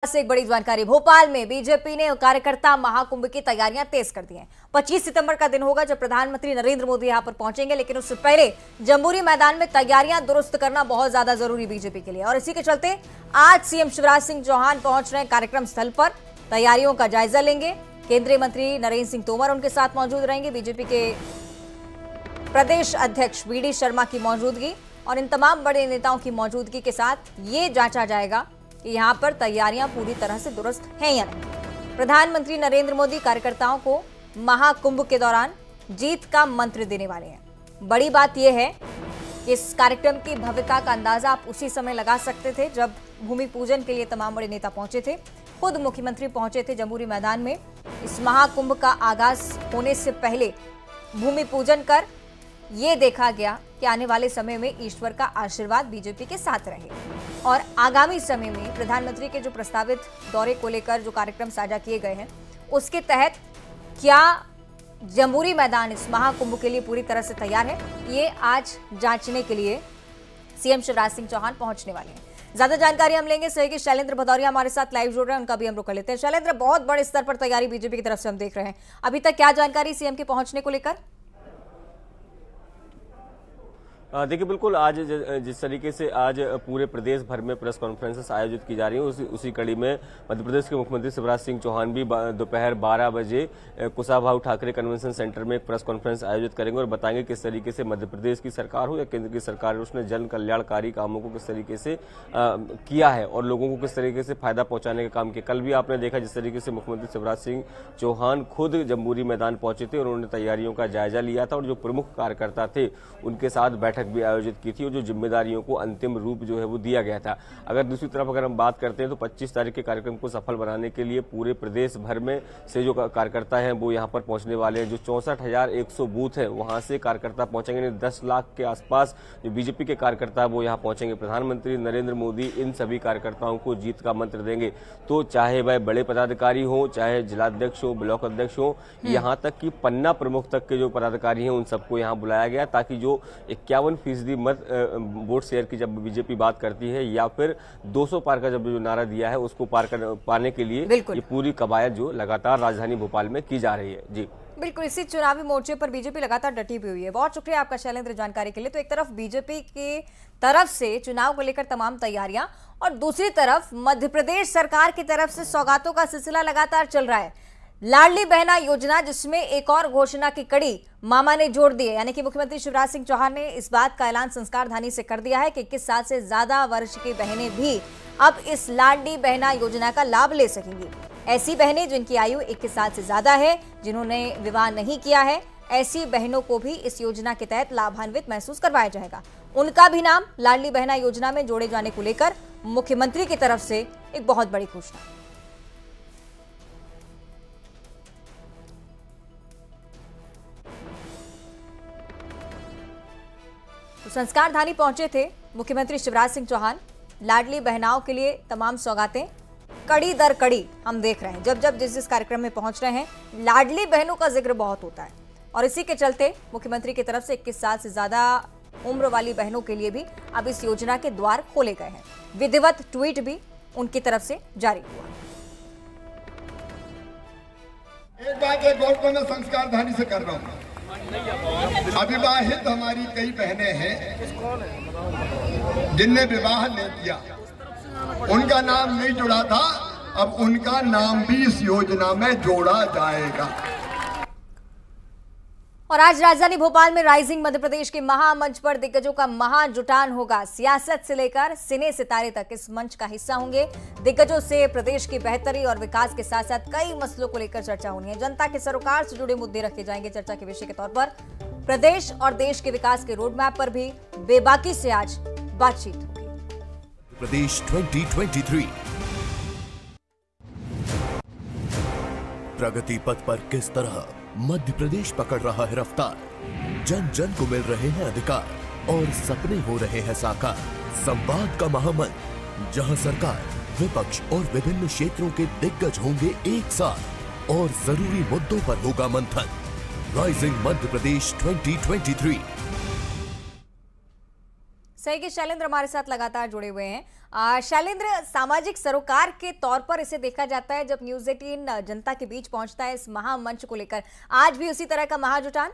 से एक बड़ी जानकारी। भोपाल में बीजेपी ने कार्यकर्ता महाकुंभ की तैयारियां तेज कर दी हैं। 25 सितंबर का दिन होगा जब प्रधानमंत्री नरेंद्र मोदी यहां पर पहुंचेंगे, लेकिन उससे पहले जम्बूरी मैदान में तैयारियां दुरुस्त करना बहुत ज्यादा जरूरी बीजेपी के लिए। और इसी के चलते आज सीएम शिवराज सिंह चौहान पहुंच रहे हैं कार्यक्रम स्थल पर, तैयारियों का जायजा लेंगे। केंद्रीय मंत्री नरेंद्र सिंह तोमर उनके साथ मौजूद रहेंगे। बीजेपी के प्रदेश अध्यक्ष वी.डी. शर्मा की मौजूदगी और इन तमाम बड़े नेताओं की मौजूदगी के साथ ये जांचा जाएगा कि यहां पर तैयारियां पूरी तरह से दुरुस्त हैं या नहीं। प्रधानमंत्री नरेंद्र मोदी कार्यकर्ताओं को महाकुंभ के दौरान जीत का मंत्र देने वाले हैं। बड़ी बात यह है कि इस कार्यक्रम की भव्यता का अंदाजा आप उसी समय लगा सकते थे जब भूमि पूजन के लिए तमाम बड़े नेता पहुंचे थे। खुद मुख्यमंत्री पहुंचे थे जम्बूरी मैदान में। इस महाकुंभ का आगाज होने से पहले भूमि पूजन कर ये देखा गया कि आने वाले समय में ईश्वर का आशीर्वाद बीजेपी के साथ रहे और आगामी समय में प्रधानमंत्री के जो प्रस्तावित दौरे को लेकर जो कार्यक्रम साझा किए गए हैं उसके तहत क्या जम्बूरी मैदान इस महाकुंभ के लिए पूरी तरह से तैयार है, ये आज जांचने के लिए सीएम शिवराज सिंह चौहान पहुंचने वाले हैं। ज्यादा जानकारी हम लेंगे। सहयोगी शैलेंद्र भदौरिया हमारे साथ लाइव जुड़ रहे हैं, उनका भी हम रुख कर लेते हैं। शैलेंद्र, बहुत बड़े स्तर पर तैयारी बीजेपी की तरफ से हम देख रहे हैं, अभी तक क्या जानकारी सीएम के पहुंचने को लेकर? देखिए, बिल्कुल आज जिस तरीके से आज पूरे प्रदेश भर में प्रेस कॉन्फ्रेंसेस आयोजित की जा रही हैं, उसी कड़ी में मध्य प्रदेश के मुख्यमंत्री शिवराज सिंह चौहान भी दोपहर 12 बजे कुशाभाऊ ठाकरे कन्वेंशन सेंटर में एक प्रेस कॉन्फ्रेंस आयोजित करेंगे और बताएंगे किस तरीके से मध्य प्रदेश की सरकार हो या केंद्र की सरकार हो, उसने जन कल्याणकारी कामों को किस तरीके से किया है और लोगों को किस तरीके से फायदा पहुंचाने का काम किया। कल भी आपने देखा जिस तरीके से मुख्यमंत्री शिवराज सिंह चौहान खुद जम्बूरी मैदान पहुंचे थे और उन्होंने तैयारियों का जायजा लिया था और जो प्रमुख कार्यकर्ता थे उनके साथ बैठक भी आयोजित की थी और जो जिम्मेदारियों को अंतिम रूप जो है वो दिया गया था। अगर दूसरी तरफ अगर हम बात करते हैं तो 25 तारीख के कार्यक्रम को सफल बनाने के लिए पूरे प्रदेश भर में से जो कार्यकर्ता हैं वो यहां पर पहुंचने वाले हैं। जो 64,100 बूथ है वहां से कार्यकर्ता पहुंचेंगे। 10 लाख के आसपास जो बीजेपी के कार्यकर्ता वो यहां पहुंचेंगे। प्रधानमंत्री नरेंद्र मोदी इन सभी कार्यकर्ताओं को जीत का मंत्र देंगे, तो चाहे वह बड़े पदाधिकारी हो, चाहे जिलाध्यक्ष हो, ब्लॉक अध्यक्ष हो, यहाँ तक कि पन्ना प्रमुख तक के जो पदाधिकारी हैं उन सबको यहाँ बुलाया गया ताकि जो 51% मत वोट शेयर की जब बीजेपी बात करती है या फिर 200 पार का जब जो नारा दिया है उसको पाने के लिए ये पूरी कवायद जो लगातार राजधानी भोपाल में की जा रही है। जी बिल्कुल, इसी चुनावी मोर्चे पर बीजेपी लगातार डटी भी हुई है। बहुत शुक्रिया आपका शैलेंद्र जानकारी के लिए। तो एक तरफ बीजेपी की तरफ से चुनाव को लेकर तमाम तैयारियां और दूसरी तरफ मध्य प्रदेश सरकार की तरफ से सौगातों का सिलसिला लगातार चल रहा है। लाडली बहना योजना, जिसमें एक और घोषणा की कड़ी मामा ने जोड़ दी है, यानी कि मुख्यमंत्री शिवराज सिंह चौहान ने इस बात का ऐलान संस्कार धानी से कर दिया है कि 21 साल से ज्यादा वर्ष की बहनें भी अब इस लाडली बहना योजना का लाभ ले सकेंगी। ऐसी बहनें जिनकी आयु 21 साल से ज्यादा है, जिन्होंने विवाह नहीं किया है, ऐसी बहनों को भी इस योजना के तहत लाभान्वित महसूस करवाया जाएगा। उनका भी नाम लाडली बहना योजना में जोड़े जाने को लेकर मुख्यमंत्री की तरफ से एक बहुत बड़ी घोषणा। तो संस्कार धानी पहुंचे थे मुख्यमंत्री शिवराज सिंह चौहान। लाडली बहनाओं के लिए तमाम सौगातें कड़ी दर कड़ी हम देख रहे हैं। जब जब जिस कार्यक्रम में पहुंच रहे हैं लाडली बहनों का जिक्र बहुत होता है और इसी के चलते मुख्यमंत्री की तरफ से 21 साल से ज्यादा उम्र वाली बहनों के लिए भी अब इस योजना के द्वार खोले गए हैं। विधिवत ट्वीट भी उनकी तरफ से जारी हुआ। एक बात एक और को मैं संस्कार धानी से कर रहा हूँ। अविवाहित हमारी कई बहनें हैं जिनने विवाह नहीं किया, उनका नाम नहीं जुड़ा था, अब उनका नाम भी इस योजना में जोड़ा जाएगा। और आज राजधानी भोपाल में राइजिंग मध्य प्रदेश के महामंच पर दिग्गजों का महाजुटान होगा। सियासत से लेकर सिने सितारे तक इस मंच का हिस्सा होंगे। दिग्गजों से प्रदेश की बेहतरी और विकास के साथ साथ कई मसलों को लेकर चर्चा होनी है। जनता के सरोकार से जुड़े मुद्दे रखे जाएंगे चर्चा के विषय के तौर पर। प्रदेश और देश के विकास के रोड मैप पर भी बेबाकी से आज बातचीत होगी। प्रदेश 2023 प्रगति पथ पर किस तरह मध्य प्रदेश पकड़ रहा है रफ्तार, जन जन को मिल रहे हैं अधिकार और सपने हो रहे हैं साकार। संवाद का महामंच, जहां सरकार, विपक्ष और विभिन्न क्षेत्रों के दिग्गज होंगे एक साथ और जरूरी मुद्दों पर होगा मंथन। राइजिंग मध्य प्रदेश 2023। सहयोगी शैलेंद्र हमारे साथ लगातार जुड़े हुए हैं। शैलेंद्र, सामाजिक सरोकार के तौर पर इसे देखा जाता है जब न्यूज़ 18 जनता के बीच पहुंचता है इस महामंच को लेकर। आज भी उसी तरह का महाजुटान?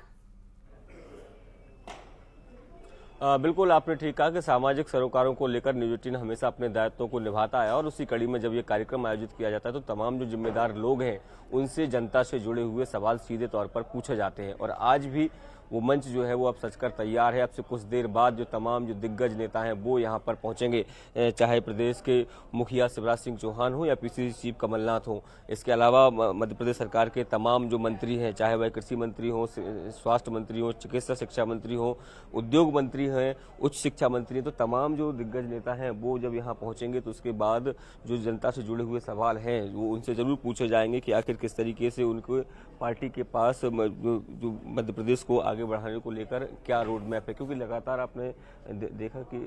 बिल्कुल आपने ठीक कहा कि सामाजिक सरोकारों को लेकर न्यूज़ 18 हमेशा अपने दायित्वों को निभाता है और उसी कड़ी में जब ये कार्यक्रम आयोजित किया जाता है तो तमाम जो जिम्मेदार लोग हैं उनसे जनता से जुड़े हुए सवाल सीधे तौर पर पूछे जाते हैं। और आज भी वो मंच जो है वो अब सजकर तैयार है। अब से कुछ देर बाद जो तमाम जो दिग्गज नेता हैं वो यहाँ पर पहुंचेंगे, चाहे प्रदेश के मुखिया शिवराज सिंह चौहान हो या पीसीसी चीफ कमलनाथ हो। इसके अलावा मध्य प्रदेश सरकार के तमाम जो मंत्री हैं, चाहे वह कृषि मंत्री हो, स्वास्थ्य मंत्री हो, चिकित्सा शिक्षा मंत्री हो, उद्योग मंत्री हैं, उच्च शिक्षा मंत्री हैं, तो तमाम जो दिग्गज नेता हैं वो जब यहाँ पहुंचेंगे तो उसके बाद जो जनता से जुड़े हुए सवाल हैं वो उनसे जरूर पूछे जाएंगे कि आखिर किस तरीके से उनको पार्टी के पास जो मध्य प्रदेश को आगे बढ़ाने को लेकर क्या रोड मैप है। क्योंकि लगातार आपने देखा कि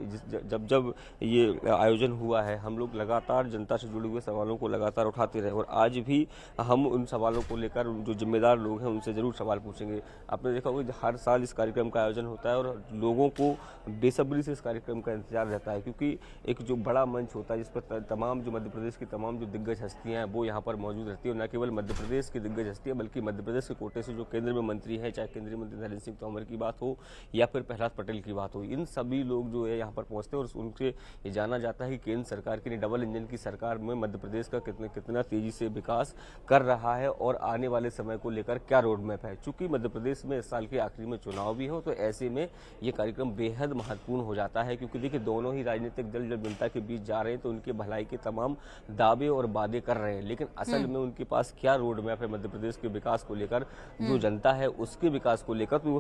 जब ये आयोजन हुआ है हम लोग लगातार जनता से जुड़े हुए सवालों को लगातार उठाते रहे और आज भी हम उन सवालों को लेकर जो जिम्मेदार लोग हैं उनसे जरूर सवाल पूछेंगे। आपने देखा होगा हर साल इस कार्यक्रम का आयोजन होता है और लोगों को बेसब्री से इस कार्यक्रम का इंतजार रहता है, क्योंकि एक जो बड़ा मंच होता है जिस पर तमाम जो मध्य प्रदेश की तमाम जो दिग्गज हस्तियां हैं वो यहाँ पर मौजूद रहती है। और न केवल मध्य प्रदेश की दिग्गज हस्तियां बल्कि मध्य प्रदेश के कोटे से जो केंद्र में मंत्री हैं, चाहे केंद्रीय मंत्री नरेंद्र सिंह तोमर की बात हो या फिर प्रहलाद पटेल की बात हो, इन सभी लोग जो है यहाँ पर पहुंचते हैं और उनसे ये जाना जाता है कि केंद्र सरकार की डबल इंजन की सरकार में मध्य प्रदेश का कितना तेजी से विकास कर रहा है और आने वाले समय को लेकर क्या रोड मैप है। चूंकि मध्य प्रदेश में इस साल के आखिरी में चुनाव भी हो तो ऐसे में ये कार्यक्रम बेहद महत्वपूर्ण हो जाता है, क्योंकि देखिए दोनों ही राजनीतिक दल जब जनता के बीच जा रहे हैं तो उनके भलाई के तमाम दावे और वादे कर रहे हैं, लेकिन असल में उनके पास क्या रोड मैप है मध्य प्रदेश के विकास को लेकर, जो जनता है उसके विकास को लेकर, तो वो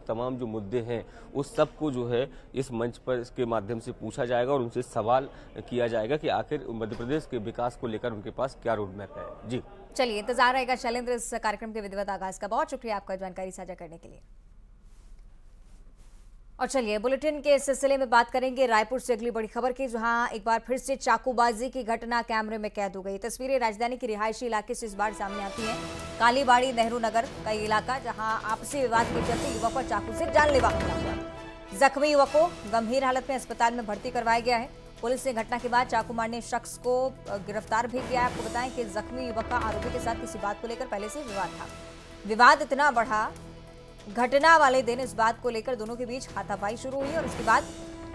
तमाम जो मुद्दे हैं उस सब को जो है इस मंच पर इसके माध्यम से पूछा जाएगा और उनसे सवाल किया जाएगा कि आखिर मध्य प्रदेश के विकास को लेकर उनके पास क्या रोड मैप है। जी चलिए, इंतजार रहेगा शैलेंद्र इस कार्यक्रम के विधिवत आगाज का। बहुत शुक्रिया आपका जानकारी साझा करने के लिए। और चलिए बुलेटिन के सिलसिले में बात करेंगे रायपुर से अगली बड़ी खबर की, जहां एक बार फिर से चाकूबाजी की घटना कैमरे में कैद हो गई। तस्वीरें राजधानी के रिहायशी इलाके से इस बार सामने आती हैं। कालीबाड़ी नेहरू नगर का इलाका, जहां आपसी विवाद के चलते युवक पर चाकू से जानलेवा हमला हुआ। जख्मी युवक को गंभीर हालत में अस्पताल में भर्ती करवाया गया है। पुलिस ने घटना के बाद चाकू मारने शख्स को गिरफ्तार भी किया। आपको बताएं कि जख्मी युवक का आरोपी के साथ किसी बात को लेकर पहले से विवाद था। विवाद इतना बढ़ा, घटना वाले दिन इस बात को लेकर दोनों के बीच हाथापाई शुरू हुई और उसके बाद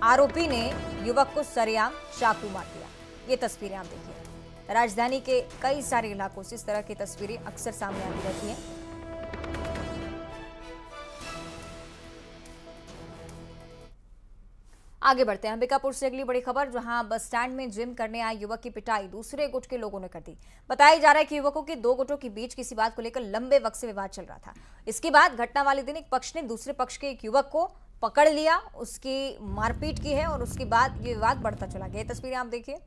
आरोपी ने युवक को सरेआम चाकू मार दिया। ये तस्वीरें आप देखिए। राजधानी के कई सारे इलाकों से इस तरह की तस्वीरें अक्सर सामने आती रहती हैं। आगे बढ़ते हैं अंबिकापुर से अगली बड़ी खबर, जहां बस स्टैंड में जिम करने आए युवक की पिटाई दूसरे गुट के लोगों ने कर दी। बताया जा रहा है कि युवकों के दो गुटों के बीच किसी बात को लेकर लंबे वक्त से विवाद चल रहा था। इसके बाद घटना वाले दिन एक पक्ष ने दूसरे पक्ष के एक युवक को पकड़ लिया, उसकी मारपीट की है और उसके बाद ये विवाद बढ़ता चला गया। तस्वीरें आप देखिए।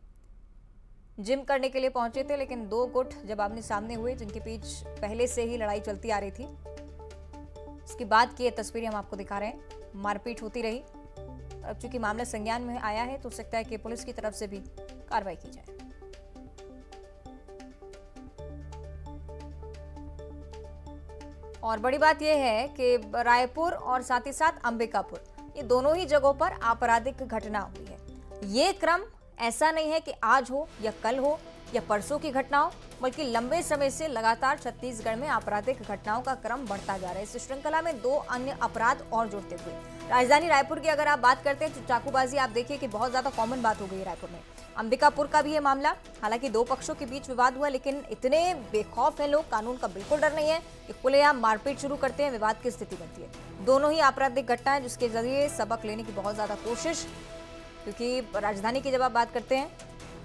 जिम करने के लिए पहुंचे थे, लेकिन दो गुट जब आमने सामने हुए जिनके बीच पहले से ही लड़ाई चलती आ रही थी, उसके बाद की ये तस्वीरें हम आपको दिखा रहे हैं। मारपीट होती रही। अब चूंकि मामला संज्ञान में आया है तो हो सकता है कि पुलिस की तरफ से भी कार्रवाई की जाए। और बड़ी बात यह है कि रायपुर और साथ ही साथ अंबिकापुर, ये दोनों ही जगहों पर आपराधिक घटना हुई है। ये क्रम ऐसा नहीं है कि आज हो या कल हो या परसों की घटना हो, बल्कि लंबे समय से लगातार छत्तीसगढ़ में आपराधिक घटनाओं का क्रम बढ़ता जा रहा है। इस श्रृंखला में दो अन्य अपराध और जुड़ते हुए राजधानी रायपुर की अगर आप बात करते हैं तो चाकूबाजी आप देखिए कि बहुत ज्यादा कॉमन बात हो गई है रायपुर में। अंबिकापुर का भी ये मामला, हालांकि दो पक्षों के बीच विवाद हुआ, लेकिन इतने बेखौफ हैं लोग, कानून का बिल्कुल डर नहीं है कि खुलेआम मारपीट शुरू करते हैं, विवाद की स्थिति बनती है। दोनों ही आपराधिक घटना है जिसके जरिए सबक लेने की बहुत ज्यादा कोशिश, क्योंकि राजधानी की जब आप बात करते हैं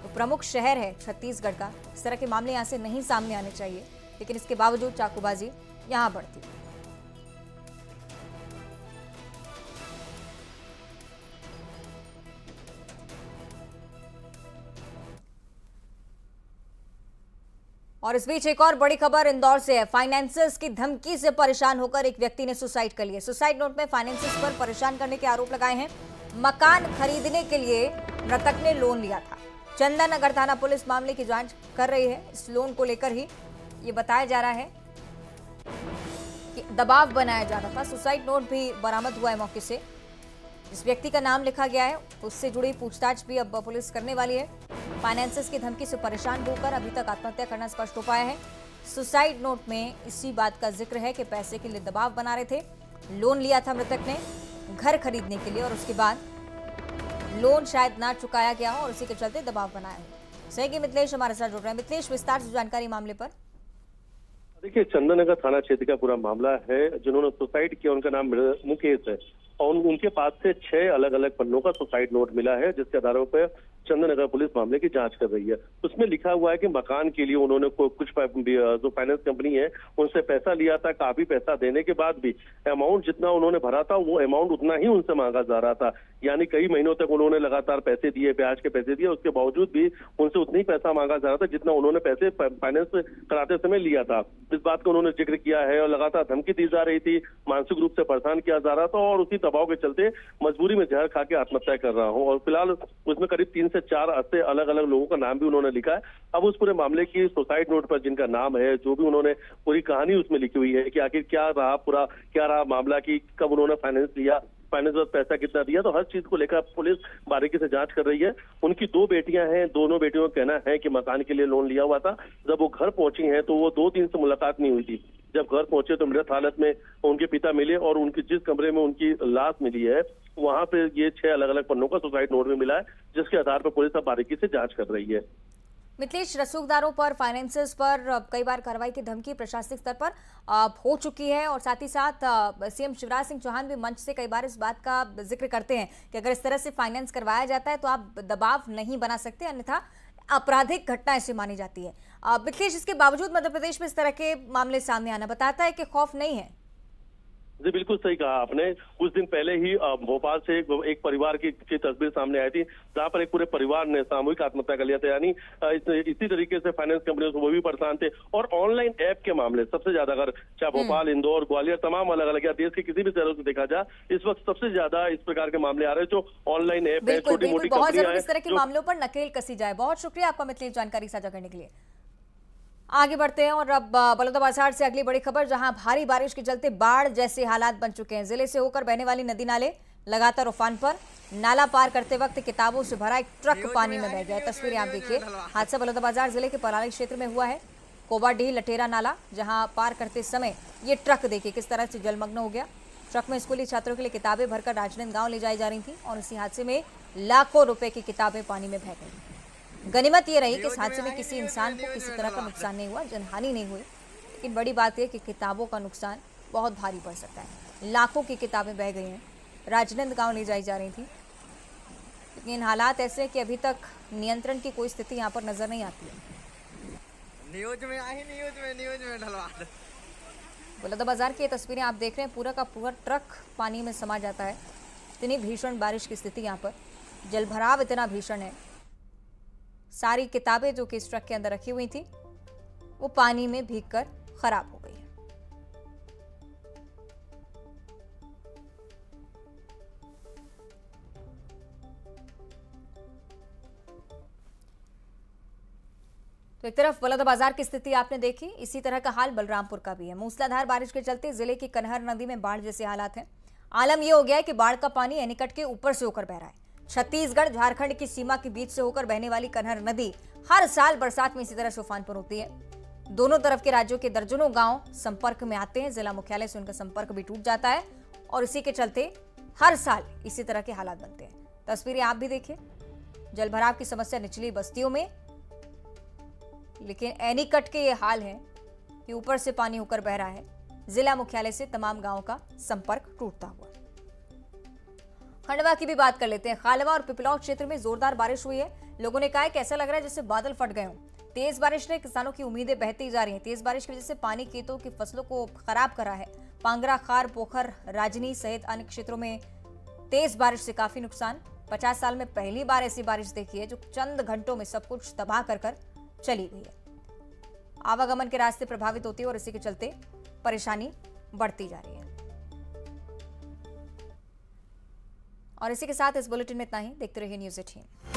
तो प्रमुख शहर है छत्तीसगढ़ का, इस तरह के मामले यहाँ से नहीं सामने आने चाहिए, लेकिन इसके बावजूद चाकूबाजी यहाँ बढ़ती है। और इस बीच एक और बड़ी खबर इंदौर से है। फाइनेंसर्स की धमकी से परेशान होकर एक व्यक्ति ने सुसाइड कर लिया। सुसाइड नोट में फाइनेंसर्स पर परेशान करने के आरोप लगाए हैं। मकान खरीदने के लिए मृतक ने लोन लिया था। चंदन नगर थाना पुलिस मामले की जांच कर रही है। इस लोन को लेकर ही ये बताया जा रहा है कि दबाव बनाया जा रहा था। सुसाइड नोट भी बरामद हुआ है मौके से। जिस व्यक्ति का नाम लिखा गया है उससे जुड़ी पूछताछ भी अब पुलिस करने वाली है। फाइनेंसर्स की धमकी से परेशान होकर अभी तक आत्महत्या करना स्पष्ट हो पाया है। सुसाइड नोट में इसी बात का जिक्र है कि पैसे के लिए दबाव बना रहे थे। लोन लिया था मृतक ने घर खरीदने के लिए और उसके बाद लोन शायद ना चुकाया गया हो और उसी के चलते दबाव बनाया हो। सहयोगी मिथिलेश हमारे साथ जुड़ रहे हैं। मिथिलेश, विस्तार से जानकारी मामले पर। देखिए, चंदन नगर थाना क्षेत्र का पूरा मामला है। जिन्होंने सुसाइड किया उनका नाम मुकेश है और उनके पास से 6 अलग अलग पन्नों का सुसाइड नोट मिला है, जिसके आधारों पर चंदन नगर पुलिस मामले की जांच कर रही है। उसमें लिखा हुआ है कि मकान के लिए उन्होंने कुछ जो फाइनेंस कंपनी है उनसे पैसा लिया था। काफी पैसा देने के बाद भी अमाउंट जितना उन्होंने भरा था वो अमाउंट उतना ही उनसे मांगा जा रहा था। यानी कई महीनों तक उन्होंने लगातार पैसे दिए, ब्याज के पैसे दिए, उसके बावजूद भी उनसे उतना ही पैसा मांगा जा रहा था जितना उन्होंने पैसे फाइनेंस कराते समय लिया था। इस बात का उन्होंने जिक्र किया है और लगातार धमकी दी जा रही थी, मानसिक रूप से परेशान किया जा रहा था और उसी दबाव के चलते मजबूरी में जहर खा के आत्महत्या कर रहा हूं। और फिलहाल उसमें करीब 3 से 4 ऐसे अलग अलग लोगों का नाम भी उन्होंने लिखा है। अब उस पूरे मामले की सुसाइड नोट पर जिनका नाम है, जो भी उन्होंने पूरी कहानी उसमें लिखी हुई है कि आखिर क्या रहा मामला, की कब उन्होंने फाइनेंस लिया, फाइनेंस पर पैसा कितना दिया, तो हर चीज को लेकर पुलिस बारीकी से जांच कर रही है। उनकी 2 बेटियां हैं, दोनों बेटियों का कहना है कि मकान के लिए लोन लिया हुआ था। जब वो घर पहुंची हैं तो वो 2 दिन से मुलाकात नहीं हुई थी। जब घर पहुंचे तो मृत हालत में उनके पिता मिले और उनकी जिस कमरे में उनकी लाश मिली है वहां पे ये 6 अलग अलग पन्नों का सुसाइड नोट भी मिला है, जिसके आधार पर पुलिस अब बारीकी से जांच कर रही है। मिथिलेश, रसूखदारों पर, फाइनेंसर्स पर कई बार कार्रवाई की धमकी प्रशासनिक स्तर पर हो चुकी है और साथ ही साथ सीएम शिवराज सिंह चौहान भी मंच से कई बार इस बात का जिक्र करते हैं कि अगर इस तरह से फाइनेंस करवाया जाता है तो आप दबाव नहीं बना सकते, अन्यथा आपराधिक घटना ऐसी मानी जाती है। मिथिलेश, इसके बावजूद मध्य प्रदेश में इस तरह के मामले सामने आना बताता है कि खौफ नहीं है। जी बिल्कुल सही कहा आपने। कुछ दिन पहले ही भोपाल से एक परिवार की तस्वीर सामने आई थी, जहां पर एक पूरे परिवार ने सामूहिक आत्महत्या कर लिया था। यानी इसी तरीके से फाइनेंस कंपनियों से वो भी परेशान थे। और ऑनलाइन ऐप के मामले सबसे ज्यादा, अगर चाहे भोपाल, इंदौर, ग्वालियर, तमाम अलग अलग या देश के किसी भी शहरों से देखा जाए, इस वक्त सबसे ज्यादा इस प्रकार के मामले आ रहे हैं जो ऑनलाइन ऐप है, छोटी मोटी बहुत जरूरी इस तरह के मामलों पर नकेल कसी जाए। बहुत शुक्रिया आपका मिथिलेश जानकारी साझा करने के लिए। आगे बढ़ते हैं और अब बलौदाबाजार से अगली बड़ी खबर, जहां भारी बारिश के चलते बाढ़ जैसे हालात बन चुके हैं। जिले से होकर बहने वाली नदी नाले लगातार उफान पर। नाला पार करते वक्त किताबों से भरा एक ट्रक पानी में बह गया। तस्वीरें आप देखिए। हादसा बलौदाबाजार जिले के पलाली क्षेत्र में हुआ है। कोबाडीह लटेरा नाला जहां पार करते समय ये ट्रक देखिए किस तरह से जलमग्न हो गया। ट्रक में स्कूली छात्रों के लिए किताबें भरकर राजनांद गांव ले जाई जा रही थी और इसी हादसे में लाखों रुपए की किताबें पानी में बह गई। गनीमत ये रही कि इस हादसे में किसी इंसान को किसी तरह का नुकसान नहीं हुआ, जनहानि नहीं हुई। लेकिन बड़ी बात यह कि किताबों का नुकसान बहुत भारी पड़ सकता है। लाखों की किताबें बह गई हैं, राजनांद गांव ले जाई जा रही थी। लेकिन हालात ऐसे हैं कि अभी तक नियंत्रण की कोई स्थिति यहाँ पर नजर नहीं आती है। न्यूज में ढलवा दो। बलौदाबाजार की ये तस्वीरें आप देख रहे हैं। पूरा का पूरा ट्रक पानी में समा जाता है। इतनी भीषण बारिश की स्थिति यहाँ पर, जलभराव इतना भीषण है। सारी किताबें जो कि इस ट्रक के अंदर रखी हुई थी वो पानी में भीगकर खराब हो गई है। तो एक तरफ बलौदाबाजार की स्थिति आपने देखी, इसी तरह का हाल बलरामपुर का भी है। मूसलाधार बारिश के चलते जिले की कनहर नदी में बाढ़ जैसे हालात हैं। आलम यह हो गया है कि बाढ़ का पानी एनीकट के ऊपर से होकर बह रहा है। छत्तीसगढ़ झारखंड की सीमा के बीच से होकर बहने वाली कनहर नदी हर साल बरसात में इसी तरह से उफान पर होती है। दोनों तरफ के राज्यों के दर्जनों गांव संपर्क में आते हैं। जिला मुख्यालय से उनका संपर्क भी टूट जाता है और इसी के चलते हर साल इसी तरह के हालात बनते हैं। तस्वीरें आप भी देखिए। जलभराव की समस्या निचली बस्तियों में, लेकिन एनीकट के ये हाल है कि ऊपर से पानी होकर बह रहा है। जिला मुख्यालय से तमाम गांवों का संपर्क टूटता हुआ। खंडवा की भी बात कर लेते हैं। खालवा और पिपलौद क्षेत्र में जोरदार बारिश हुई है। लोगों ने कहा है कि ऐसा लग रहा है जैसे बादल फट गए हों। तेज बारिश ने किसानों की उम्मीदें बहती जा रही हैं। तेज बारिश की वजह से पानी खेतों की फसलों को खराब करा है। पांगरा, खार, पोखर, राजनी सहित अन्य क्षेत्रों में तेज बारिश से काफी नुकसान। 50 साल में पहली बार ऐसी बारिश देखी है जो चंद घंटों में सब कुछ तबाह कर चली गई है। आवागमन के रास्ते प्रभावित होते हैं और इसी के चलते परेशानी बढ़ती जा रही है। और इसी के साथ इस बुलेटिन में इतना ही। देखते रहिए न्यूज़ 18।